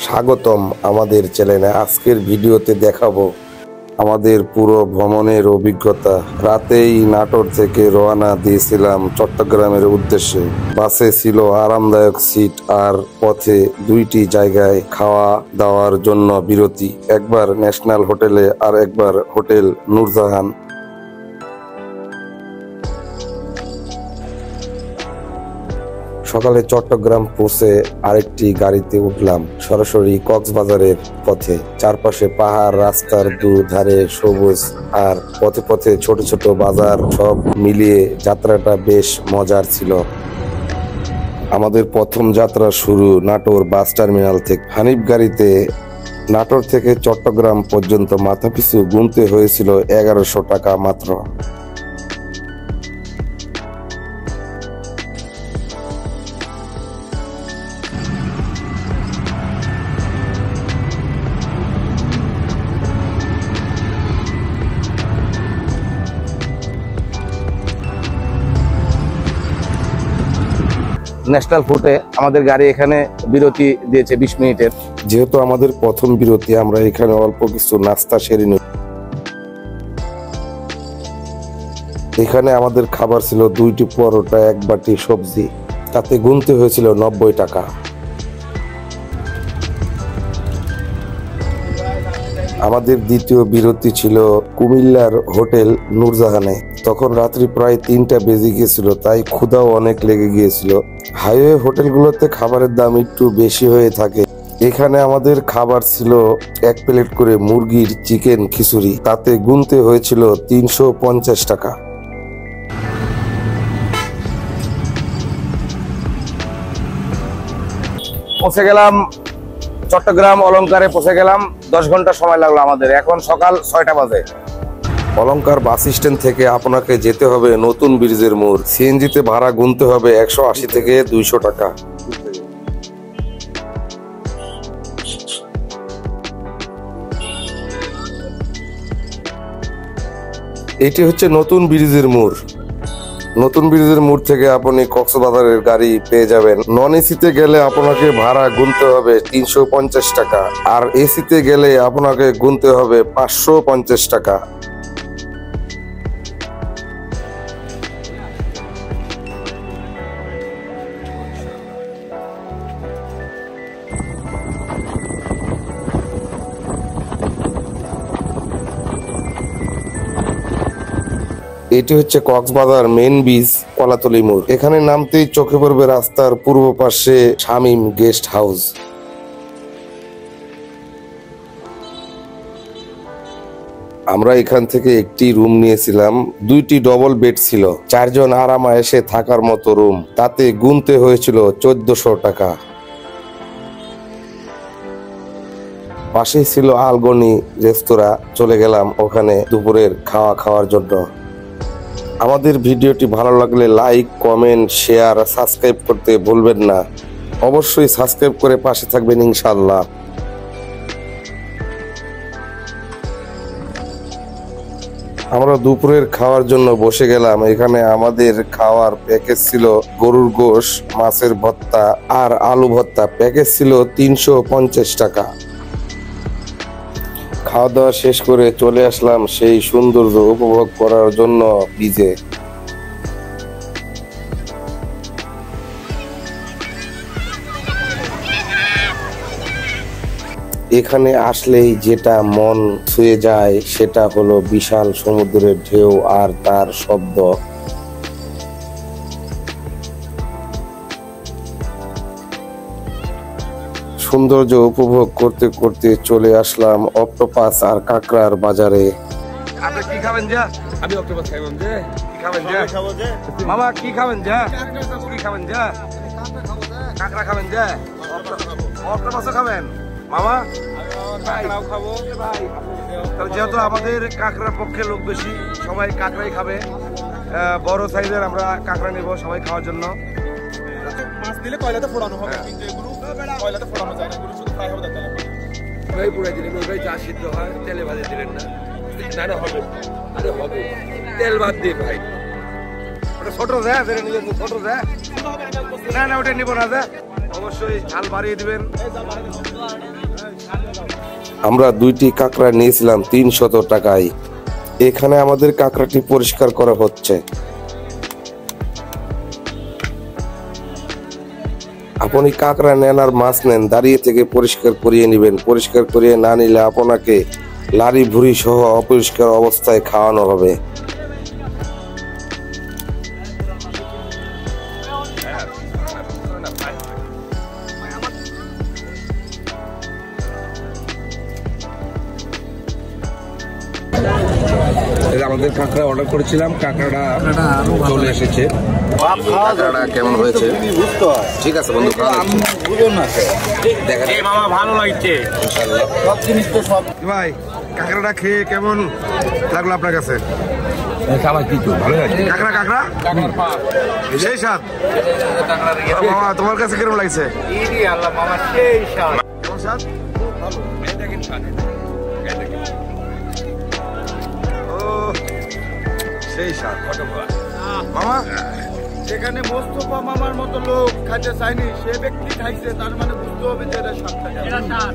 স্বাগতম আমাদের চ্যানেলে। আজকের ভিডিওতে দেখাবো আমাদের পুরো ভ্রমণের অভিজ্ঞতা। রাতেই নাটোর থেকে রওনা দিয়েছিলাম চট্টগ্রামের উদ্দেশ্যে। বাসে ছিল আরামদায়ক সিট আর পথে দুইটি জায়গায় খাওয়া দাওয়ার জন্য বিরতি, একবার ন্যাশনাল হোটেলে আর একবার হোটেল নূরজাহান। সকালে চট্টগ্রাম পৌঁছে আরেকটি গাড়িতে উঠলাম সরাসরি কক্সবাজারের পথে। চারপাশে পাহাড়, রাস্তার দুধারে সবুজ আর পথে পথে ছোট ছোট বাজার, সব মিলিয়ে যাত্রাটা বেশ মজার ছিল। আমাদের প্রথম যাত্রা শুরু নাটোর বাস টার্মিনাল থেকে। হানিফ গাড়িতে নাটোর থেকে চট্টগ্রাম পর্যন্ত মাথাপিছু গুনতে হয়েছিল 1100 টাকা মাত্র। ন্যাশনাল ফুডে আমাদের গাড়ি এখানে বিরতি দিয়েছে 20 মিনিটের। যেহেতু আমাদের প্রথম বিরতি, আমরা এখানে অল্প কিছু নাস্তা সেরে নিই। এখানে আমাদের খাবার ছিল 2টি পরোটা, 1 বাটি সবজি, তাতে গুনতে হয়েছিল 90 টাকা। আমাদের দ্বিতীয় বিরতি ছিল কুমিল্লার হোটেল নূরজাহানে। তখন রাত্রি প্রায় 3টা বেজে গিয়েছিল, তাই ক্ষুধাও অনেক লেগে গিয়েছিল। হাইওয়ে হোটেলগুলোতে খাবারের দাম একটু বেশি হয়ে থাকে। এখানে আমাদের খাবার ছিল 1 প্লেট করে মুরগির চিকেন খিচুড়ি, তাতে গুনতে হয়েছিল 350 টাকা। পৌঁছে গেলাম চট্টগ্রাম অলংকারে, পৌঁছে গেলাম। 10 ঘন্টা সময় লাগলো আমাদের। এখন সকাল 6টা বাজে। অলংকার বাস স্ট্যান্ড থেকে আপনাকে যেতে হবে নতুন ব্রিজের মোড়। সিএনজিতে ভাড়া গুনতে হবে 180 থেকে 200 টাকা। এটি হচ্ছে নতুন ব্রিজের মোড়। নতুন ব্রিজের মোড় থেকে আপনি কক্সবাজারের গাড়ি পেয়ে যাবেন। নন এসিতে গেলে আপনাকে ভাড়া গুনতে হবে 350 টাকা, আর এসিতে গেলে আপনাকে গুনতে হবে 550 টাকা। এটি হচ্ছে কক্সবাজার মেন বিচ কলাতলি মোড়। এখানে নামতেই চোখে পড়বে রাস্তার পূর্ব পাশে শামীম গেস্ট হাউস। আমরা এখান থেকে একটি রুম নিয়েছিলাম। 2টি ডবল বেড ছিল, 4 জন আরামায়েশে থাকার মতো রুম, তাতে গুনতে হয়েছিল 1400 টাকা। পাশেই ছিল আলগনি রেস্তোরাঁ। চলে গেলাম ওখানে দুপুরের খাওয়ার জন্য। আমাদের ভিডিওটি ভালো লাগলে লাইক, কমেন্ট, শেয়ার, সাবস্ক্রাইব করতে ভুলবেন না। অবশ্যই সাবস্ক্রাইব করে পাশে থাকবেন ইনশাআল্লাহ। আমরা দুপুরের খাওয়ার জন্য বসে গেলাম। এখানে আমাদের খাওয়ার প্যাকেজ ছিল গরুর গোশ, মাছের ভর্তা আর আলু ভর্তা। প্যাকেজ ছিল 350 টাকা। খাওয়া দাওয়া শেষ করে চলে আসলাম সেই সৌন্দর্য উপভোগ করার জন্য বিচে। এখানে আসলেই যেটা মন ছুঁয়ে যায় সেটা হলো বিশাল সমুদ্রের ঢেউ আর তার শব্দ। সৌন্দর্য উপভোগ করতে করতে চলে আসলাম অক্টোপাস আর কাঁকড়ার বাজারে। আপনি কি খাবেন যা? আমি অক্টোপাস খাইলাম যে। কি খাবেন যা? মামা কি খাবেন যা? কি খাবেন যা? কাঁকড়া খাবেন যা? অক্টোপাসও খাবেন মামা? কাঁকড়াও খাবো ভাই। তাহলে যেহেতু আমাদের কাঁকড়ার পক্ষে লোক বেশি, সবাই কাঁকড়াই খাবে। বড় সাইজের আমরা কাঁকড়া নেব সবাই খাওয়ার জন্য। মাছ দিলে কয়লাতে ফোড়ানো হবে, কিন্তু এগুলো কয়লাতে ফোড়ানো যায় না, এগুলো শুধু ফ্রাই হবে। তাহলে ভাই পুরাই দিলেন, ওই চা সিদ্ধ হয়, তেলে ভাজে দিলেন না? না হবে, আরে হবে, তেল বাদ দিয়ে ভাই। ওটা ছোট যায়, ছোট যায় না, ওটা নিব না। অবশ্যই ঝাল বাড়িয়ে দিবেন। আমরা 2টি কাঁকড়া নিয়েছিলাম 300 টাকায়। এখানে আমাদের কাঁকড়াটি পরিষ্কার করা হচ্ছে। আপনি কাঁকড়া নেন আর মাছ নেন, দাঁড়িয়ে থেকে পরিষ্কার করিয়ে নেবেন। পরিষ্কার করিয়ে না নিলে আপনাকে লারি ভুড়ি সহ অপরিষ্কার অবস্থায় খাওয়ানো হবে। আমাদের কাঁকড়া অর্ডার করেছিলাম, কাঁকড়াটা চলে এসেছে। কাঁকড়াটা কেমন হয়েছে? ঠিক আছে বন্ধু, মামা ভালো লাগছে সব জিনিস তো সব। ভাই কাঁকড়াটা খেয়ে কেমন লাগলো আপনার কাছে? ভালো লাগছে। কাঁকড়া কাঁকড়া সেই স্বাদ। মামা তোমার কাছে কিরকম লাগছে? কেমন স্বাদ? সেই স্বাদ মামা। যেখানে মোস্তফা মামার মতো লোক খাইতে চায়নি, সে ব্যক্তি খাইছে, তার মানে বুঝতে হবে যে এটা স্বাদ।